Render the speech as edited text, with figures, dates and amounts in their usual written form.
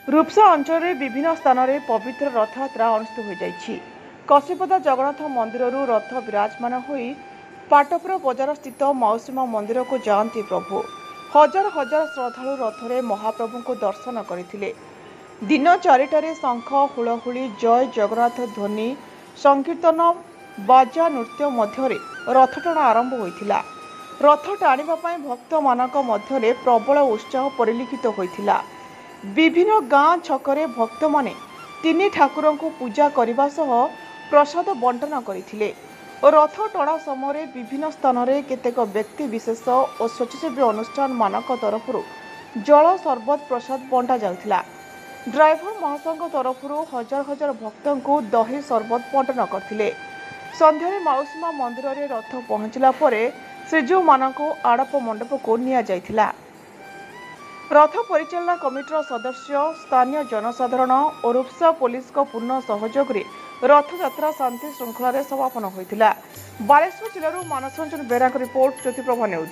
रूपसा अंचल विभिन्न स्थान में पवित्र रथयात्रा अनुष्ठित हो जाइछि। कसीपदा जगन्नाथ मंदिर रथ विराजमान होई पाटपुर बजार स्थित मौसीमा मंदिर को जाती प्रभु। हजार हजार श्रद्धालु रथरे महाप्रभु को दर्शन करथिले। दिन 4टारे शंख हुलहुली जय जगन्नाथ ध्वनि संकीर्तन बाजा नृत्य मध्य रथटଣା आरंभ होइथिला। रथ टाणिबा पई भक्त मानक मध्यरे प्रबल उत्साह परिलक्षित होइथिला। विभिन्न गाँ छकरे भक्त माने तीन ठाकुरों को पूजा करने सह प्रसाद बंटन करथिले। रथ टଣା समय विभिन्न स्थान में केतेक व्यक्ति विशेष और स्वच्छासेवी अनुष्ठान मानक तरफ जल सरबत प्रसाद बंटा जाउथिला। ड्राइवर महासंघ तरफ हजार हजार भक्तों को दही सरबत बंटन करथिले। संध्यारे मौसीमा मंदिर में रथ पहुंचला परे श्रीजीव मानक आड़प मंडप को निया जाइथिला। रथ परिचालना कमिटर सदस्य स्थानीय जनसाधारण और रूपसा पुलिस को पूर्ण सहयोग रे रथयात्रा शांति श्रृंखला समापन होइथिला। बालेश्वर जिलूर मानस रंजन बेरा रिपोर्ट ज्योतिप्रभा न्यूज।